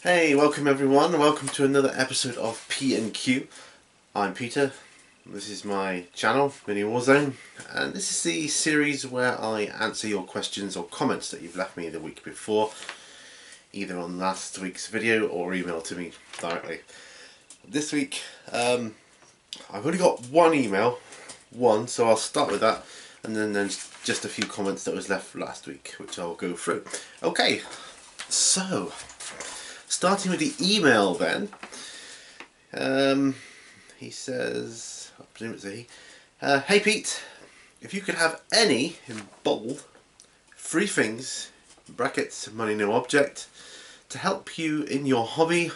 Hey, welcome everyone. Welcome to another episode of P&Q. I'm Peter. This is my channel, Mini Warzone, and this is the series where I answer your questions or comments that you've left me the week before, either on last week's video or email to me directly. This week, I've only got one email, so I'll start with that, and then there's just a few comments that was left last week, which I'll go through. Okay, so starting with the email then, he says, I presume it's a he, hey Pete, if you could have any, in bold, three things, brackets, money no object, to help you in your hobby,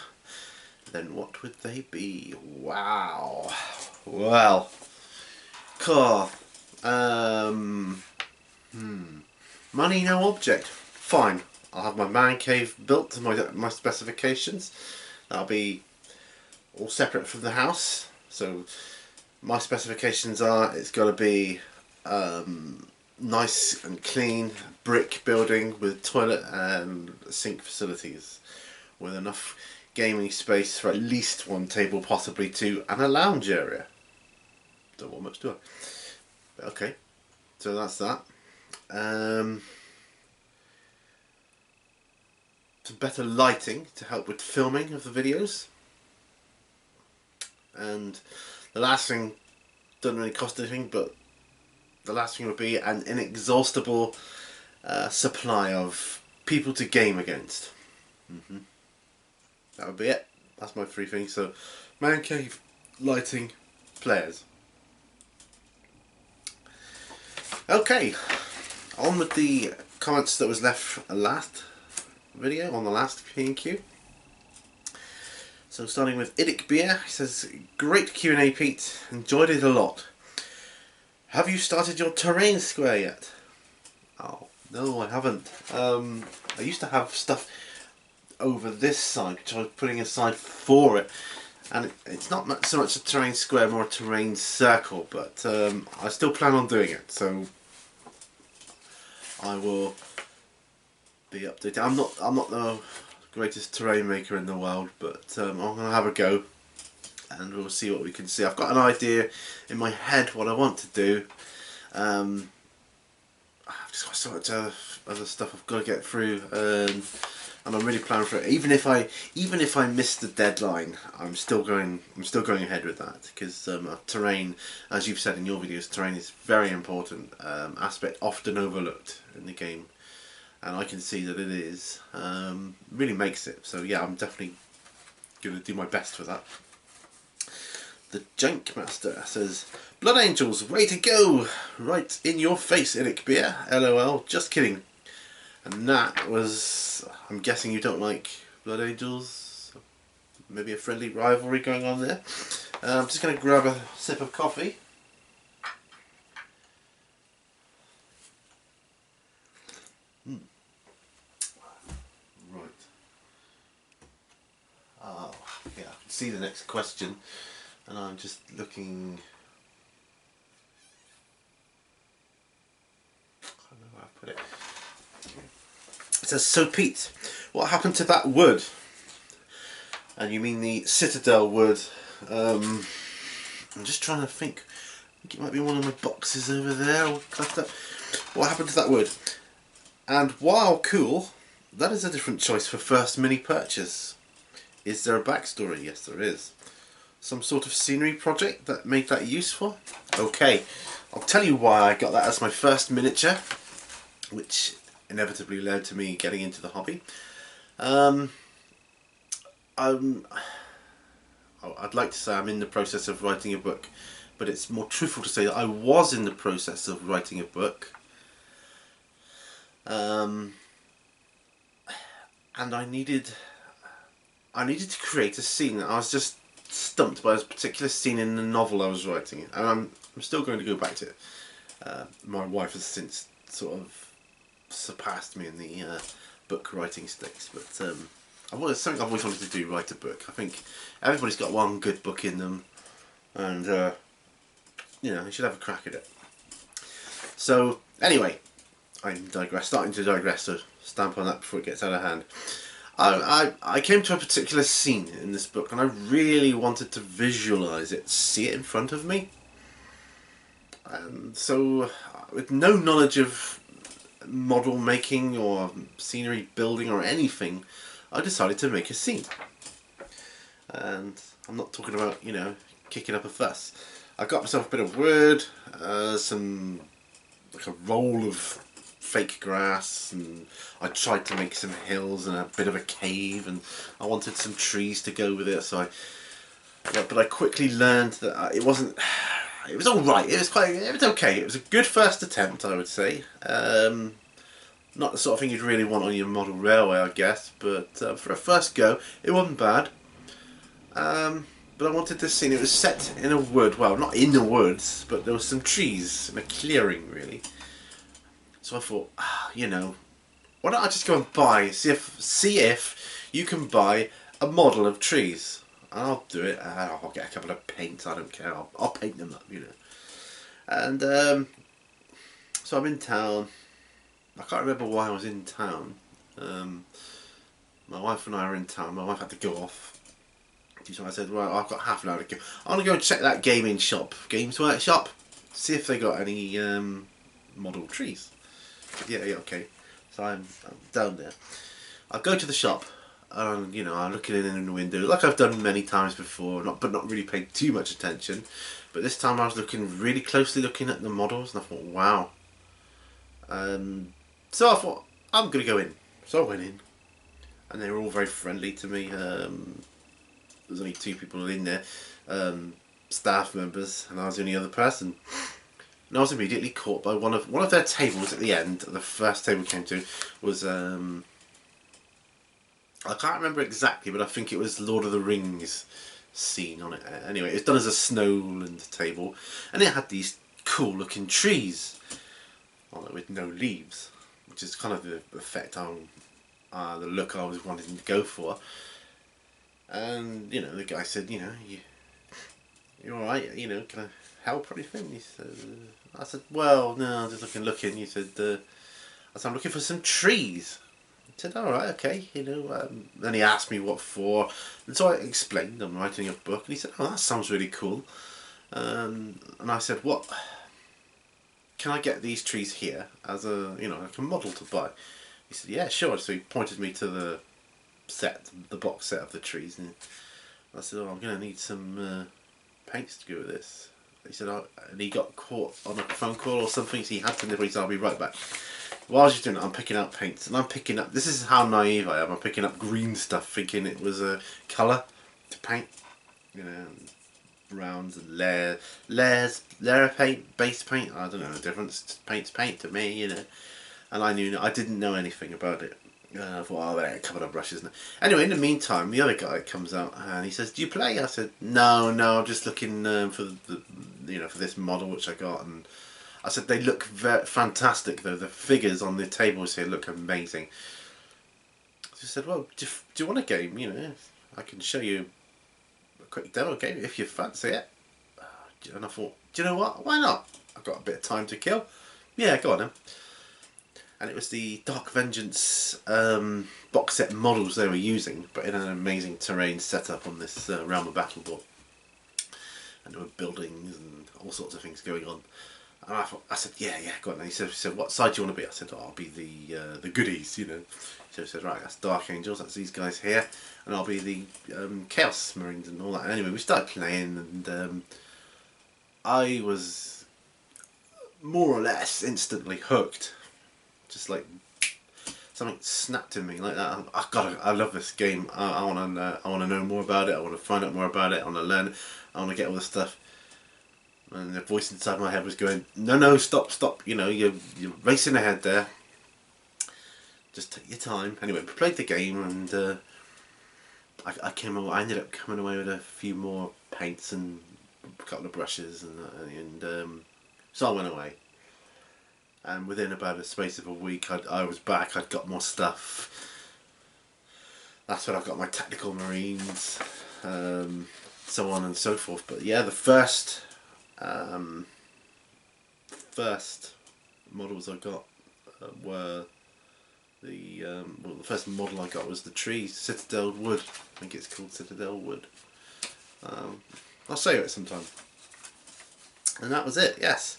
then what would they be? Wow. Well, cool. Money no object. Fine. I'll have my man cave built to my specifications. That'll be all separate from the house. So my specifications are, it's got to be nice and clean brick building with toilet and sink facilities, with enough gaming space for at least one table, possibly two, and a lounge area. Don't want much, do I? But okay, so that's that. Some better lighting to help with filming of the videos, and the last thing doesn't really cost anything, but the last thing would be an inexhaustible supply of people to game against. That would be it. That's my three things. So man cave, lighting, players. Okay, on with the comments that was left last video, on the last P&Q. So starting with Idic Beer, he says, great Q&A Pete, enjoyed it a lot. Have you started your terrain square yet? Oh, no I haven't. I used to have stuff over this side which I was putting aside for it, and it's not so much a terrain square, more a terrain circle, but I still plan on doing it, so I will be updated. I'm not the greatest terrain maker in the world, but I'm gonna have a go, and we'll see what we can see. I've got an idea in my head what I want to do. I've just got so much other stuff I've got to get through, and I'm really planning for it. Even if I miss the deadline, I'm still going ahead with that, because terrain, as you've said in your videos, terrain is very important aspect, often overlooked in the game, and I can see that it is. Really makes it. So yeah, I'm definitely going to do my best for that. The Jank Master says, Blood Angels, way to go! Right in your face, Idic Beer. LOL, just kidding. And that was, I'm guessing you don't like Blood Angels. Maybe a friendly rivalry going on there. I'm just going to grab a sip of coffee. Right. Oh, yeah, I can see the next question, and I'm just looking. I don't know where I put it. It says, so Pete, what happened to that wood? And you mean the Citadel wood. I'm just trying to think. I think it might be one of my boxes over there. What happened to that wood? And while cool, that is a different choice for first mini purchase. Is there a backstory? Yes, there is. Some sort of scenery project that made that useful? Okay, I'll tell you why I got that as my first miniature, which inevitably led to me getting into the hobby. I'd like to say I'm in the process of writing a book, but it's more truthful to say that I was in the process of writing a book. And I needed to create a scene. I was just stumped by a particular scene in the novel I was writing, and I'm still going to go back to it. My wife has since sort of surpassed me in the book writing stakes, but something I've always wanted to do, write a book. I think everybody's got one good book in them, and you know, you should have a crack at it. So anyway, I'm starting to digress, so stamp on that before it gets out of hand. I came to a particular scene in this book and I really wanted to visualise it, see it in front of me. And so, with no knowledge of model making or scenery building or anything, I decided to make a scene. And I'm not talking about, kicking up a fuss. I got myself a bit of wood, some, like a roll of fake grass, and I tried to make some hills and a bit of a cave, and I wanted some trees to go with it. But I quickly learned that it wasn't. It was all right. It was okay. It was a good first attempt, I would say. Not the sort of thing you'd really want on your model railway, I guess. But for a first go, it wasn't bad. But I wanted this scene. It was set in a wood. Well, not in the woods, but there was some trees in a clearing, really. So I thought, why don't I just go and see if you can buy a model of trees. And I'll do it. I'll get a couple of paints. I don't care. I'll paint them up, And so I'm in town. I can't remember why I was in town. My wife and I were in town. My wife had to go off. So I said, well, I've got half an hour to go. I'm going to go and check that gaming shop, Games Workshop, see if they got any model trees. Yeah, okay. So I'm down there. I go to the shop. I'm looking in the window, like I've done many times before, but not really paid too much attention. But this time I was really closely looking at the models, and I thought, wow. So I thought, I'm going to go in. So I went in, and they were all very friendly to me. There's only 2 people in there, staff members, and I was the only other person. And I was immediately caught by one of their tables at the end. The first table we came to was I can't remember exactly, but I think it was Lord of the Rings scene on it. Anyway, it's done as a snowland table, and it had these cool looking trees on it with no leaves, which is kind of the effect on the look I was wanting to go for. And the guy said, you're alright, can I help or anything? He said, I said, well, no, I'm just looking. He said, I said, I'm looking for some trees. He said, alright, okay, Then he asked me what for, and so I explained I'm writing a book, and he said, oh, that sounds really cool. And I said, what, can I get these trees here as a, like a model to buy? He said, yeah, sure. So he pointed me to the box set of the trees, and I said, oh, I'm going to need some paints to go with this. He said, oh, and he got caught on a phone call or something, so he had to leave. He said, I'll be right back. While I was doing it, I'm picking up paints, and I'm picking up, this is how naive I am, I'm picking up green stuff thinking it was a colour to paint, browns and layer paint, base paint, I don't know the difference, paint's paint to me, and I didn't know anything about it. I thought, oh, there, a couple of brushes now. Anyway, in the meantime, the other guy comes out and he says, do you play? I said, no, I'm just looking for for this model which I got. And I said, they look fantastic though. The figures on the tables here look amazing. She said, well, do you want a game? I can show you a quick demo game if you fancy it. And I thought, do you know what? Why not? I've got a bit of time to kill. Yeah, go on then. And it was the Dark Vengeance box set models they were using, but in an amazing terrain setup on this Realm of Battle board. And there were buildings and all sorts of things going on. And I said, yeah, go on. And he said, what side do you want to be? I said, oh, I'll be the goodies, So he said, right, that's Dark Angels, that's these guys here, and I'll be the Chaos Marines and all that. Anyway, we started playing, and I was more or less instantly hooked. Just like something snapped in me like that. I love this game. I want to know more about it. I want to find out more about it. I want to learn. I want to get all this stuff. And the voice inside my head was going, no, stop. You're racing ahead there. Just take your time. Anyway, we played the game, and I ended up coming away with a few more paints and a couple of brushes, and so I went away. And within about a space of a week, I was back. I'd got more stuff. That's when I got my tactical marines, so on and so forth. But yeah, the first models I got were Well, the first model I got was the tree, Citadel Wood. I think it's called Citadel Wood. I'll show you it sometime. And that was it, yes.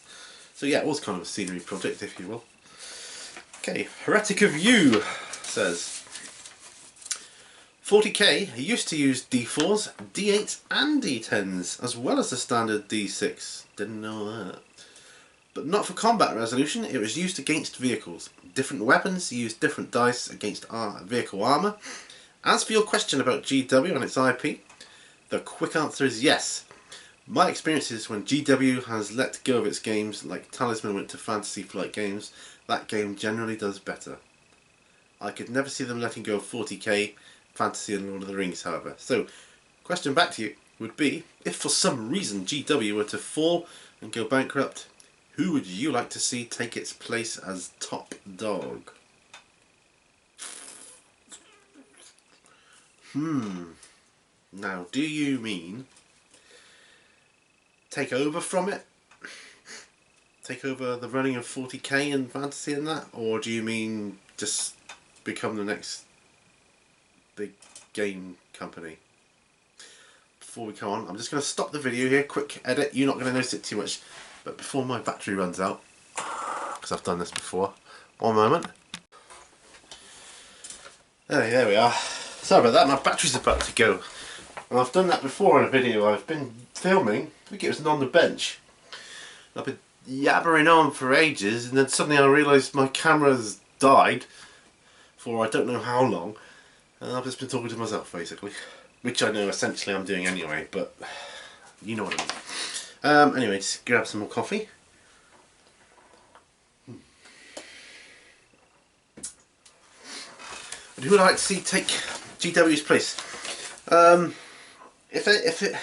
So yeah, it was kind of a scenery project, if you will. Okay, Heretic of You says 40k used to use D4s, D8s and D10s, as well as the standard D6. Didn't know that. But not for combat resolution, it was used against vehicles. Different weapons used different dice against vehicle armour. As for your question about GW and its IP, the quick answer is yes. My experience is when GW has let go of its games, like Talisman went to Fantasy Flight Games, that game generally does better. I could never see them letting go of 40k, Fantasy and Lord of the Rings, however. So, question back to you would be, if for some reason GW were to fall and go bankrupt, who would you like to see take its place as top dog? Now, do you mean take over from it? Take over the running of 40k and Fantasy and that? Or do you mean just become the next big game company? Before we go on, I'm just going to stop the video here, quick edit. You're not going to notice it too much, but before my battery runs out, because I've done this before. One moment. There we are. Sorry about that, my battery's about to go. And I've done that before in a video I've been filming. I think it was on the bench. I've been yabbering on for ages, and then suddenly I realised my camera's died for I don't know how long, and I've just been talking to myself basically, which I know essentially I'm doing anyway, but you know what I mean. Anyway, just grab some more coffee. Who would I like to see take GW's place? If it,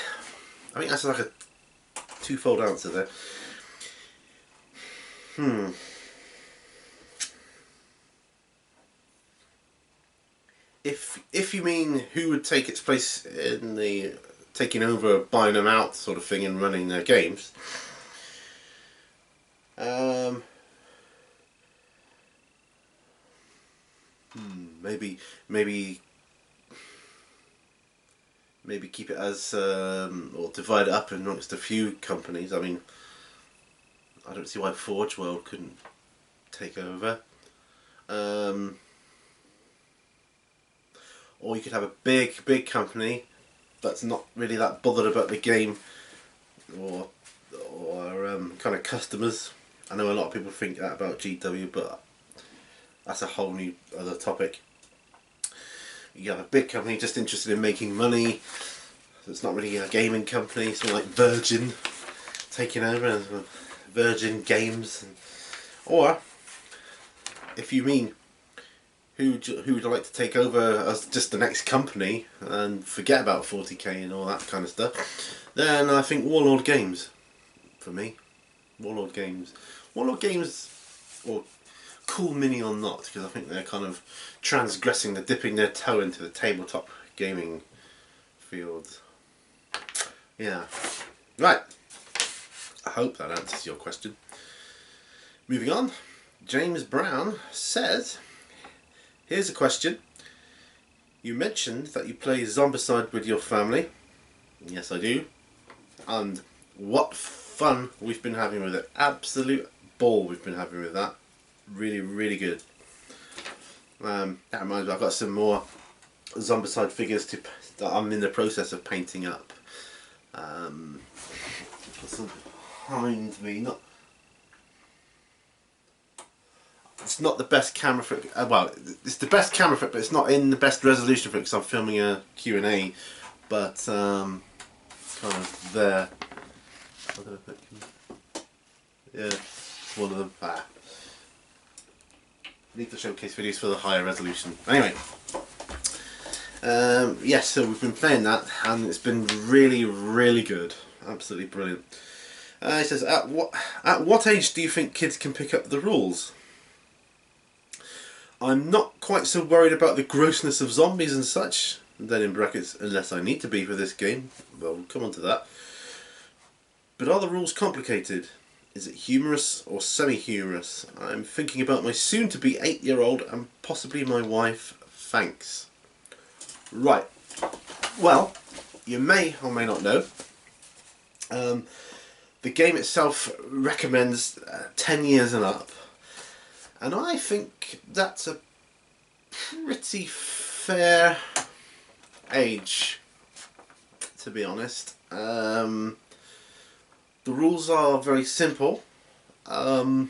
I think that's like a twofold answer there. If you mean who would take its place in the taking over, buying them out sort of thing and running their games, maybe keep it as or divide it up amongst a few companies. I mean, I don't see why Forge World couldn't take over. Or you could have a big company that's not really that bothered about the game or kind of customers. I know a lot of people think that about GW, but that's a whole new other topic. You have a big company just interested in making money, so it's not really a gaming company, something like Virgin taking over, Virgin Games. Or, if you mean who would like to take over as just the next company and forget about 40k and all that kind of stuff, then I think Warlord Games, for me. Warlord Games, or Cool Mini or not, because I think they're kind of transgressing, they're dipping their toe into the tabletop gaming field. Yeah. Right. I hope that answers your question. Moving on. James Brown says, here's a question. You mentioned that you play Zombicide with your family. Yes, I do. And what fun we've been having with it. Absolute ball we've been having with that. Really, really good. That reminds me, I've got some more Zombicide figures that I'm in the process of painting up. Behind me, it's not the best camera for it. Well, it's the best camera for it, but it's not in the best resolution for it because I'm filming a Q&A. But kind of there. Yeah, it's one of them. Need to showcase videos for the higher resolution. Anyway, yes, so we've been playing that, and it's been really, really good. Absolutely brilliant. He says, at what age do you think kids can pick up the rules? I'm not quite so worried about the grossness of zombies and such. And then in brackets, unless I need to be for this game. Well, we'll come on to that. But are the rules complicated? Is it humorous or semi-humorous? I'm thinking about my soon-to-be 8-year-old and possibly my wife. Thanks. Right. Well, you may or may not know. The game itself recommends 10 years and up, and I think that's a pretty fair age, to be honest. The rules are very simple, but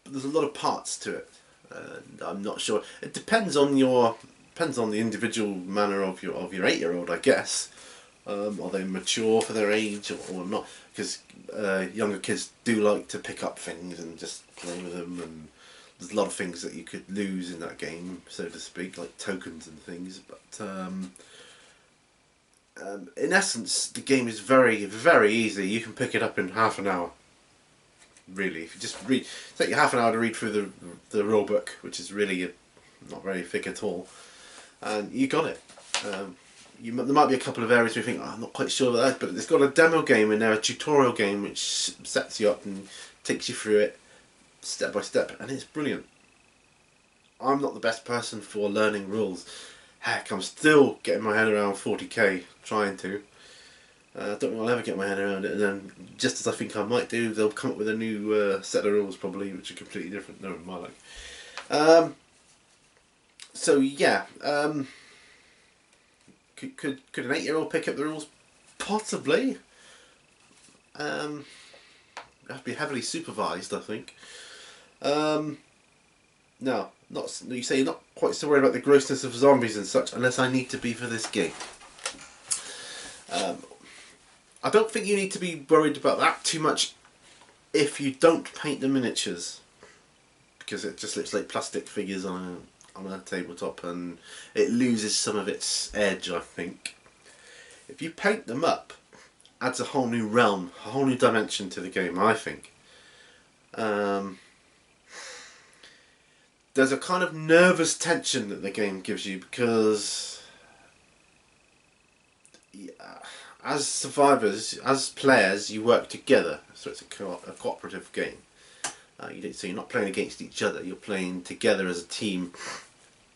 there's a lot of parts to it. I'm not sure. It depends on the individual manner of your 8-year-old, I guess. Are they mature for their age or not? Because younger kids do like to pick up things and just play with them, and there's a lot of things that you could lose in that game, so to speak, like tokens and things. But in essence, the game is very, very easy. You can pick it up in half an hour. Really, if you just read, take you half an hour to read through the rule book, which is really not very thick at all, and you got it. There might be a couple of areas where you think, oh, I'm not quite sure about that, but it's got a demo game in there, a tutorial game, which sets you up and takes you through it step by step, and it's brilliant. I'm not the best person for learning rules. Heck, I'm still getting my head around 40k, trying to. I don't think I'll ever get my head around it, and then just as I think I might do, they'll come up with a new set of rules probably, which are completely different. No, my like. So yeah. Could an 8-year-old pick up the rules? Possibly. Have to be heavily supervised, I think. No, not. You say you're not quite so worried about the grossness of zombies and such, unless I need to be for this game. I don't think you need to be worried about that too much if you don't paint the miniatures, because it just looks like plastic figures on a tabletop, and it loses some of its edge, I think. If you paint them up, adds a whole new realm, a whole new dimension to the game, I think. There's a kind of nervous tension that the game gives you, because as survivors, as players, you work together, so it's a cooperative game. So you're not playing against each other, you're playing together as a team,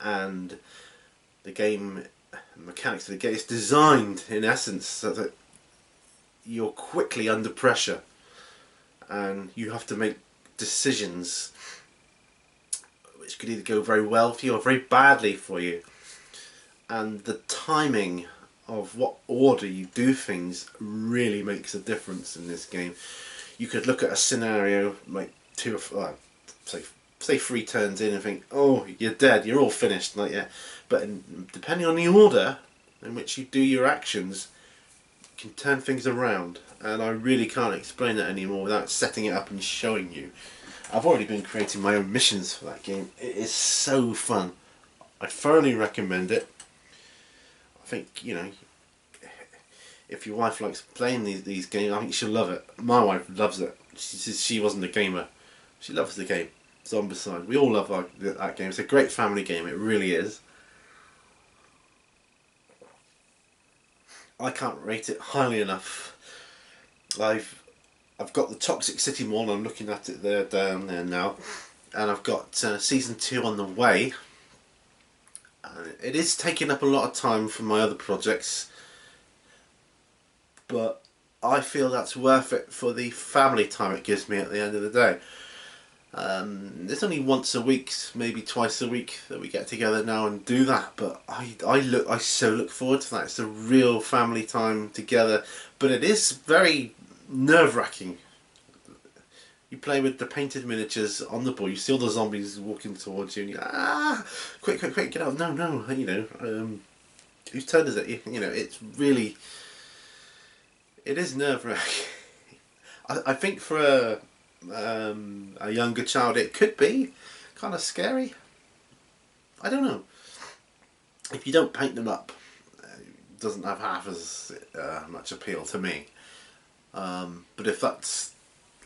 and the game, mechanics of the game, is designed in essence so that you're quickly under pressure and you have to make decisions which could either go very well for you or very badly for you, and the timing of what order you do things really makes a difference in this game. You could look at a scenario like say 3 turns in and think, oh, you're dead, you're all finished, like, yeah. But depending on the order in which you do your actions, you can turn things around, and I really can't explain that anymore without setting it up and showing you. I've already been creating my own missions for that game. It is so fun. I thoroughly recommend it. I think, you know, if your wife likes playing these games, I think she'll love it. My wife loves it. She wasn't a gamer. She loves the game. Zombicide. We all love that game. It's a great family game. It really is. I can't rate it highly enough. I've got the Toxic City one. I'm looking at it there down there now, and I've got season 2 on the way. It is taking up a lot of time from my other projects, but I feel that's worth it for the family time it gives me at the end of the day. It's only once a week, maybe twice a week, that we get together now and do that, but I so look forward to that. It's a real family time together, but it is very nerve-wracking. You play with the painted miniatures on the board, you see all the zombies walking towards you, and you quick, get out, no, you know, whose turn is it? You know, it's really, it is nerve-wracking. I think for a younger child it could be kind of scary. I don't know. If you don't paint them up, it doesn't have half as much appeal to me. But if that's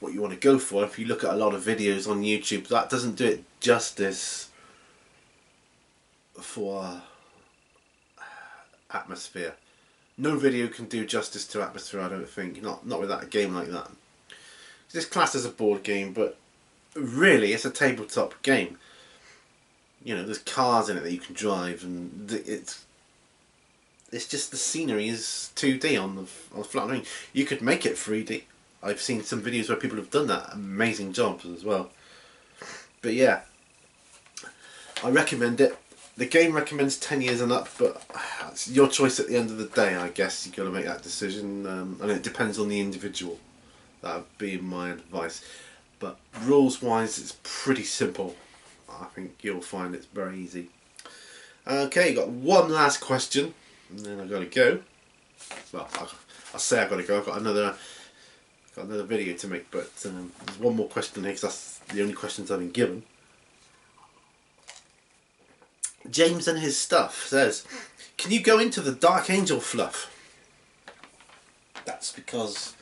what you want to go for, if you look at a lot of videos on YouTube, that doesn't do it justice for atmosphere. No video can do justice to atmosphere, I don't think. Not without a game like that. It's classed as a board game, but really it's a tabletop game. You know, there's cars in it that you can drive, and it's just the scenery is 2D on the flat. I mean, you could make it 3D. I've seen some videos where people have done that. Amazing jobs as well. But yeah, I recommend it. The game recommends 10 years and up, but it's your choice at the end of the day, I guess. You've got to make that decision, and it depends on the individual. That would be my advice. But rules-wise, it's pretty simple. I think you'll find it's very easy. Okay, got one last question, and then I've got to go. Well, I'll say I've got to go. I've got another video to make, but there's one more question here because that's the only questions I've been given. James and his stuff says, can you go into the Dark Angel fluff? That's because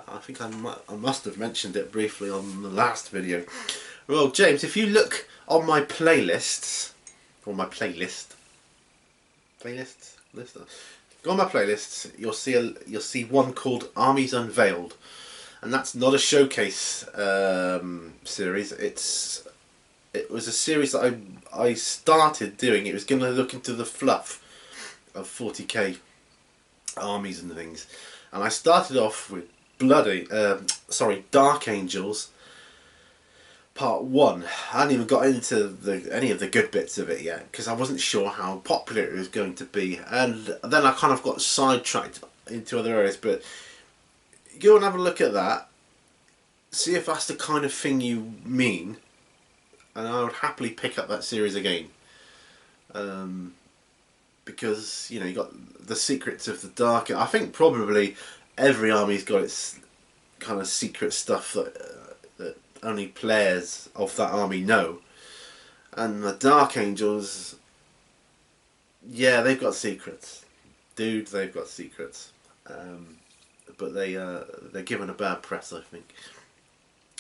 I think I must have mentioned it briefly on the last video. Well, James, if you look on my playlists, or my playlist, go on my playlists, you'll see one called Armies Unveiled, and that's not a showcase series. It was a series that I started doing. It was going to look into the fluff of 40k armies and things, and I started off with Dark Angels Part 1. I hadn't even got into any of the good bits of it yet because I wasn't sure how popular it was going to be, and then I kind of got sidetracked into other areas. But go and have a look at that, see if that's the kind of thing you mean, and I would happily pick up that series again. Because, you know, you got the secrets of the dark. I think probably every army's got its kind of secret stuff that only players of that army know. And the Dark Angels, yeah, they've got secrets. Dude, they've got secrets. But they're given a bad press, I think.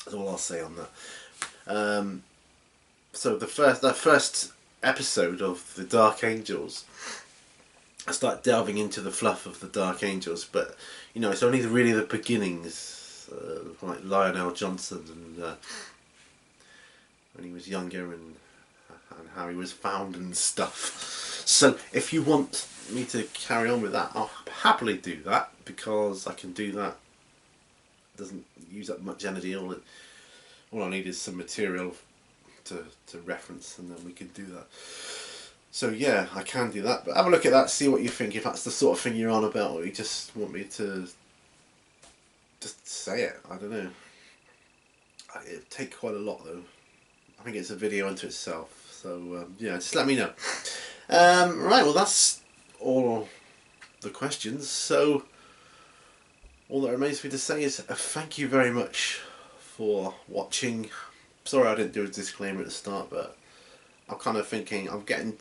That's all I'll say on that. So that first episode of the Dark Angels, I start delving into the fluff of the Dark Angels, but you know, it's only really the beginnings, like Lionel Johnson and when he was younger and how he was found and stuff. So if you want me to carry on with that, I'll happily do that, because I can do that. It doesn't use up much energy. All I need is some material to reference, and then we can do that. So yeah, I can do that, but have a look at that, see what you think, if that's the sort of thing you're on about, or you just want me to just say it. I don't know. It'd take quite a lot though. I think it's a video unto itself, so yeah, just let me know. Right, well that's all the questions, so all that remains for me to say is thank you very much for watching. Sorry I didn't do a disclaimer at the start, but I'm kind of thinking, I'm getting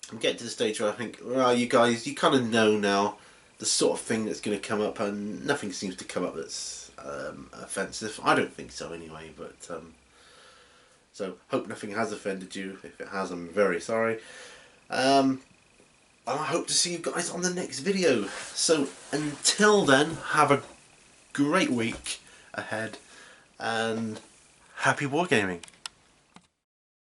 to the stage where I think, well, you guys, you kind of know now the sort of thing that's going to come up, and nothing seems to come up that's offensive. I don't think so anyway, but so hope nothing has offended you. If it has, I'm very sorry. And I hope to see you guys on the next video. So until then, have a great week ahead, and happy wargaming.